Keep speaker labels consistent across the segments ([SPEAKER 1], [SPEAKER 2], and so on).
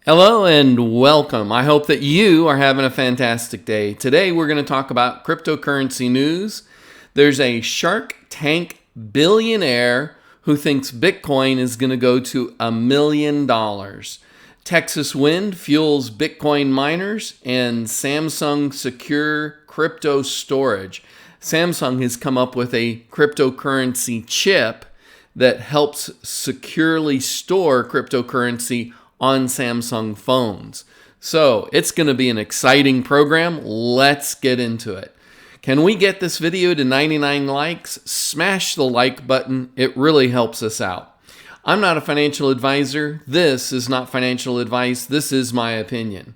[SPEAKER 1] Hello and welcome. I hope that you are having a fantastic day. Today we're going to talk about cryptocurrency news. There's a Shark Tank billionaire who thinks Bitcoin is going to go to $1 million. Texas wind fuels Bitcoin miners, and Samsung secure crypto storage. Samsung has come up with a cryptocurrency chip that helps securely store cryptocurrency on Samsung phones. So it's going to be an exciting program. Let's get into it. Can we get this video to 99 likes? Smash the like button. It really helps us out. I'm not a financial advisor. This is not financial advice. This is my opinion.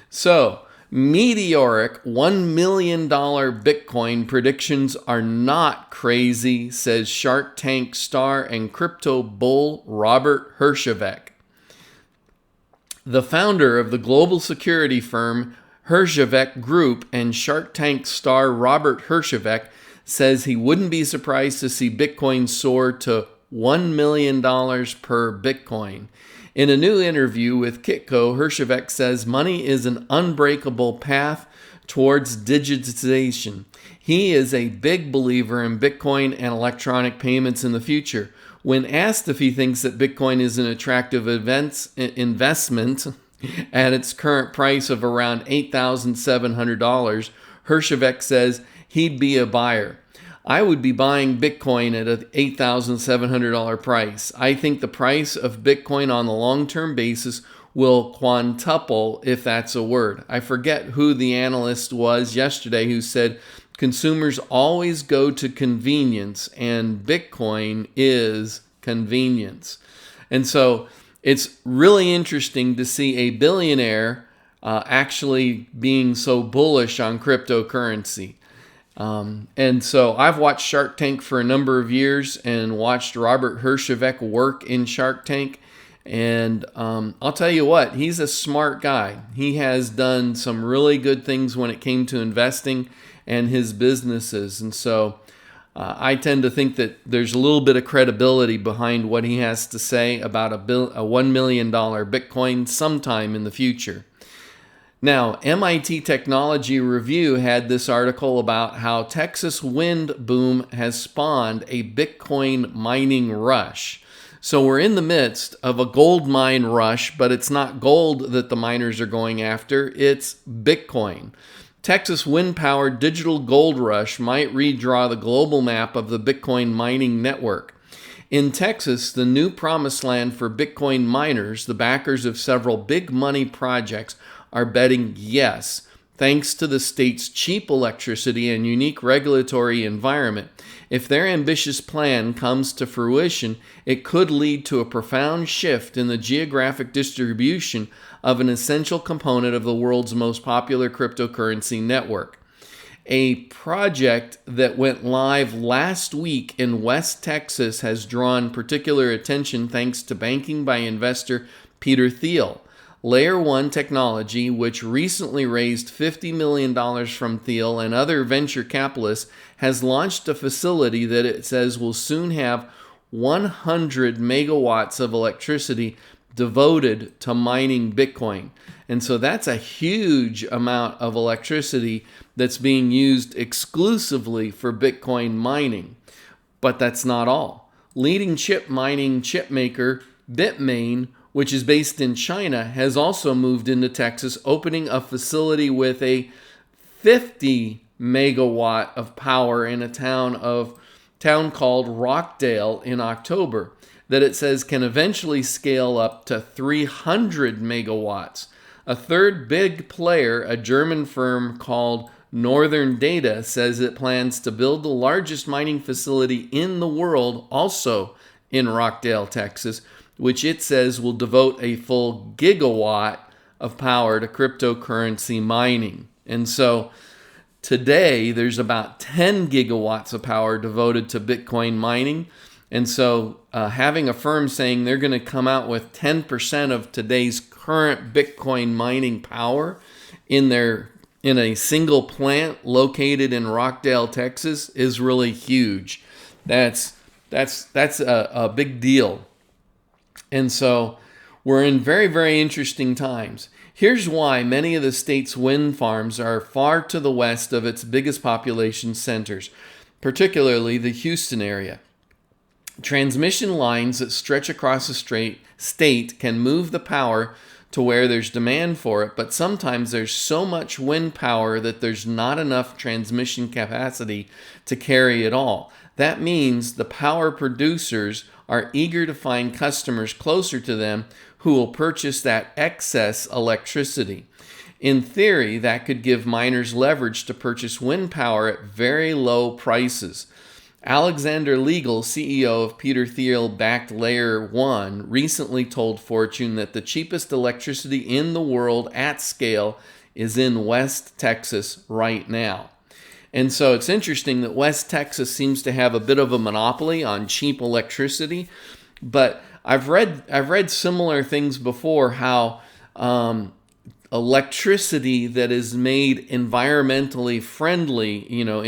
[SPEAKER 1] So, Meteoric $1 million Bitcoin predictions are not crazy, says Shark Tank star and crypto bull Robert Herjavec. The founder of the global security firm Herjavec Group and Shark Tank star Robert Herjavec says he wouldn't be surprised to see Bitcoin soar to $1 million per Bitcoin. In a new interview with Kitco, Herjavec says money is an unbreakable path towards digitization. He is a big believer in Bitcoin and electronic payments in the future. When asked if he thinks that Bitcoin is an attractive investment at its current price of around $8,700, Herjavec says he'd be a buyer. I would be buying Bitcoin at an $8,700 price. I think the price of Bitcoin on the long-term basis will quintuple, if that's a word. I forget who the analyst was yesterday who said consumers always go to convenience, and Bitcoin is convenience. And so it's really interesting to see a billionaire actually being so bullish on cryptocurrency. And so I've watched Shark Tank for a number of years and watched Robert Herjavec work in Shark Tank. And I'll tell you what, he's a smart guy. He has done some really good things when it came to investing and his businesses. And so I tend to think that there's a little bit of credibility behind what he has to say about a $1 million Bitcoin sometime in the future. Now, MIT Technology Review had this article about how Texas wind boom has spawned a Bitcoin mining rush. So we're in the midst of a gold mine rush, but it's not gold that the miners are going after, it's Bitcoin. Texas wind-powered digital gold rush might redraw the global map of the Bitcoin mining network. In Texas, the new promised land for Bitcoin miners, the backers of several big money projects, are betting yes, thanks to the state's cheap electricity and unique regulatory environment. If their ambitious plan comes to fruition, it could lead to a profound shift in the geographic distribution of an essential component of the world's most popular cryptocurrency network. A project that went live last week in West Texas has drawn particular attention thanks to banking by investor Peter Thiel. Layer 1 Technology, which recently raised $50 million from Thiel and other venture capitalists, has launched a facility that it says will soon have 100 megawatts of electricity devoted to mining Bitcoin. And so that's a huge amount of electricity that's being used exclusively for Bitcoin mining. But that's not all. Leading chip mining chip maker Bitmain, which is based in China, has also moved into Texas, opening a facility with a 50 megawatt of power in a town called Rockdale in October, that it says can eventually scale up to 300 megawatts. A third big player, a German firm called Northern Data, says it plans to build the largest mining facility in the world, also in Rockdale, Texas, which it says will devote a full gigawatt of power to cryptocurrency mining. And so today there's about 10 gigawatts of power devoted to Bitcoin mining. And so having a firm saying they're going to come out with 10% of today's current Bitcoin mining power in a single plant located in Rockdale, Texas, is really huge. That's a big deal. And so We're in very, very interesting times. Here's why many of the state's wind farms are far to the west of its biggest population centers, particularly the Houston area. Transmission lines that stretch across the state can move the power to where there's demand for it, but sometimes there's so much wind power that there's not enough transmission capacity to carry it all. That means the power producers are eager to find customers closer to them who will purchase that excess electricity. In theory, that could give miners leverage to purchase wind power at very low prices. Alexander Legal, CEO of Peter Thiel-backed Layer 1, recently told Fortune that the cheapest electricity in the world at scale is in West Texas right now. And so it's interesting that West Texas seems to have a bit of a monopoly on cheap electricity, but I've read similar things before, how electricity that is made environmentally friendly, in a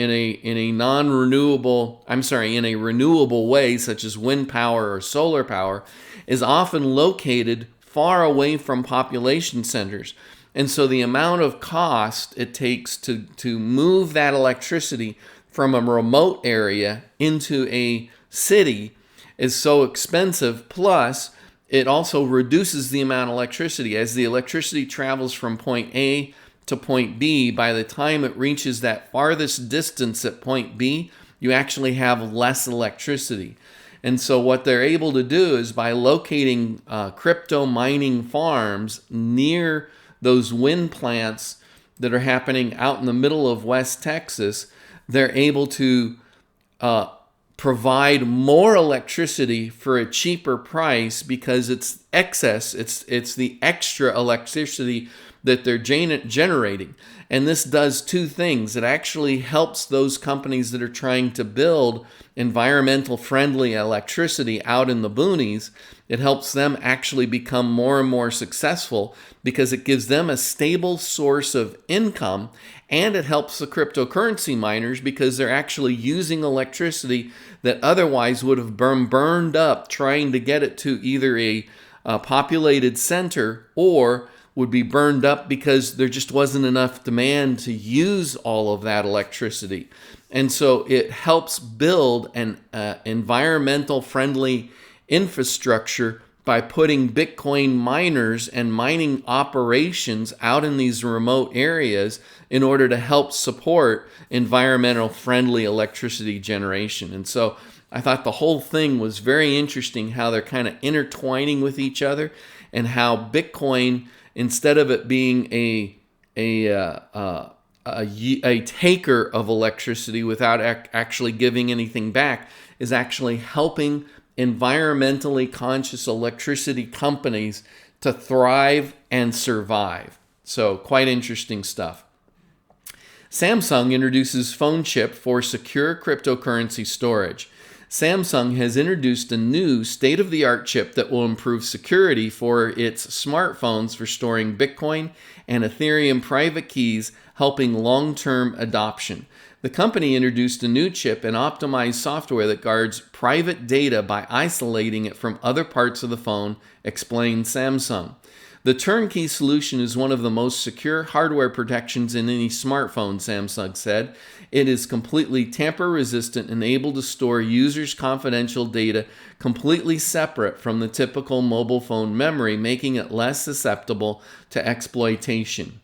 [SPEAKER 1] renewable way, such as wind power or solar power, is often located far away from population centers. And so the amount of cost it takes to move that electricity from a remote area into a city is so expensive. Plus, it also reduces the amount of electricity. As the electricity travels from point A to point B, by the time it reaches that farthest distance at point B, you actually have less electricity. And so what they're able to do is, by locating crypto mining farms near those wind plants that are happening out in the middle of West Texas, they're able to provide more electricity for a cheaper price, because it's excess, it's the extra electricity that they're generating. And this does two things. It actually helps those companies that are trying to build environmental friendly electricity out in the boonies. It helps them actually become more and more successful, because it gives them a stable source of income, and it helps the cryptocurrency miners because they're actually using electricity that otherwise would have burned up trying to get it to either a populated center, or would be burned up because there just wasn't enough demand to use all of that electricity. And so it helps build an environmental friendly infrastructure by putting Bitcoin miners and mining operations out in these remote areas in order to help support environmental friendly electricity generation. And so I thought the whole thing was very interesting, how they're kind of intertwining with each other, and how Bitcoin, instead of it being a taker of electricity without actually giving anything back, is actually helping environmentally conscious electricity companies to thrive and survive. So quite interesting stuff. Samsung introduces phone chip for secure cryptocurrency storage. Samsung has introduced a new state-of-the-art chip that will improve security for its smartphones for storing Bitcoin and Ethereum private keys, helping long-term adoption. The company introduced a new chip and optimized software that guards private data by isolating it from other parts of the phone, explained Samsung. The turnkey solution is one of the most secure hardware protections in any smartphone, Samsung said. It is completely tamper-resistant and able to store users' confidential data completely separate from the typical mobile phone memory, making it less susceptible to exploitation.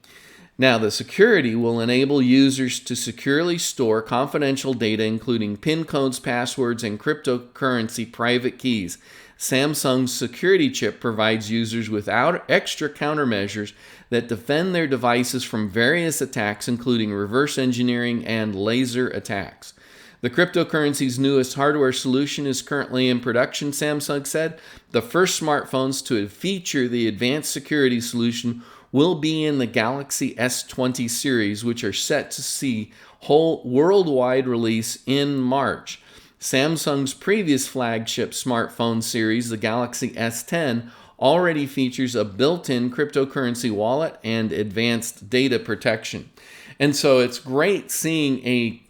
[SPEAKER 1] Now, the security will enable users to securely store confidential data, including PIN codes, passwords, and cryptocurrency private keys. Samsung's security chip provides users with extra countermeasures that defend their devices from various attacks, including reverse engineering and laser attacks. The cryptocurrency's newest hardware solution is currently in production, Samsung said. The first smartphones to feature the advanced security solution will be in the Galaxy S20 series, which are set to see whole worldwide release in March. Samsung's previous flagship smartphone series, the Galaxy S10, already features a built-in cryptocurrency wallet and advanced data protection. And so it's great seeing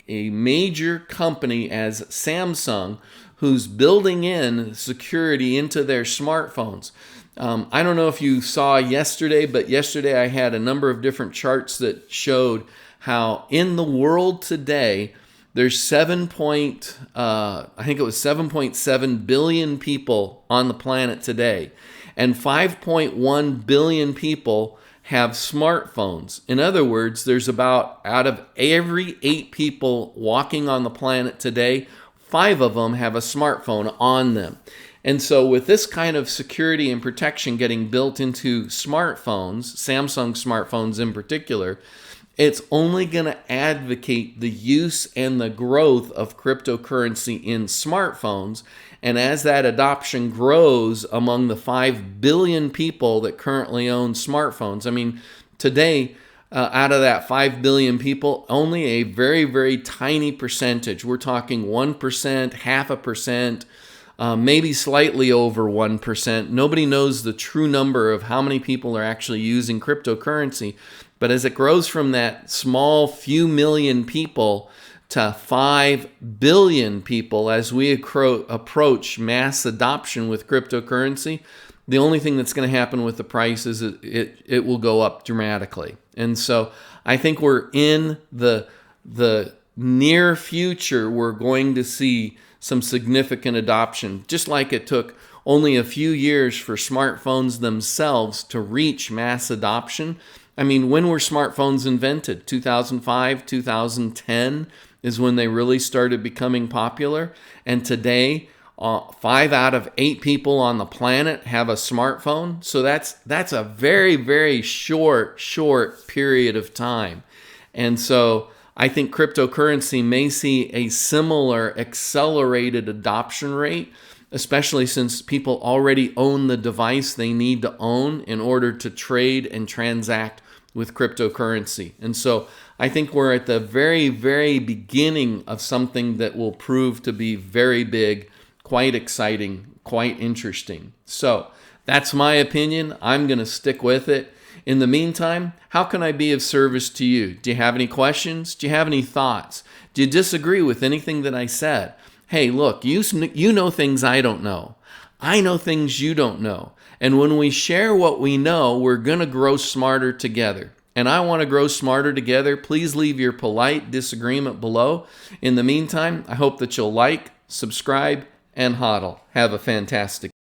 [SPEAKER 1] a major company as Samsung, who's building in security into their smartphones. I don't know if you saw yesterday, but yesterday I had a number of different charts that showed how in the world today, there's I think it was 7.7 billion people on the planet today, and 5.1 billion people have smartphones. In other words, there's about, out of every 8 people walking on the planet today, 5 of them have a smartphone on them. And so with this kind of security and protection getting built into smartphones, Samsung smartphones in particular, it's only going to advocate the use and the growth of cryptocurrency in smartphones. And as that adoption grows among the 5 billion people that currently own smartphones, I mean, today, out of that 5 billion people, only a very, very tiny percentage, we're talking 1%, 0.5%, maybe slightly over 1%. Nobody knows the true number of how many people are actually using cryptocurrency. But as it grows from that small few million people to 5 billion people, as we approach mass adoption with cryptocurrency, the only thing that's going to happen with the price is it will go up dramatically. And so I think we're in the near future, we're going to see some significant adoption, just like it took only a few years for smartphones themselves to reach mass adoption. I mean, when were smartphones invented? 2005, 2010 is when they really started becoming popular. And today, 5 out of 8 people on the planet have a smartphone. So that's a very, very short period of time. And so I think cryptocurrency may see a similar accelerated adoption rate, especially since people already own the device they need to own in order to trade and transact with cryptocurrency. And so I think we're at the very, very beginning of something that will prove to be very big, quite exciting, quite interesting. So that's my opinion. I'm going to stick with it. In the meantime, how can I be of service to you? Do you have any questions? Do you have any thoughts? Do you disagree with anything that I said? Hey, look, you know things I don't know. I know things you don't know. And when we share what we know, we're going to grow smarter together. And I want to grow smarter together. Please leave your polite disagreement below. In the meantime, I hope that you'll like, subscribe, and hodl. Have a fantastic day.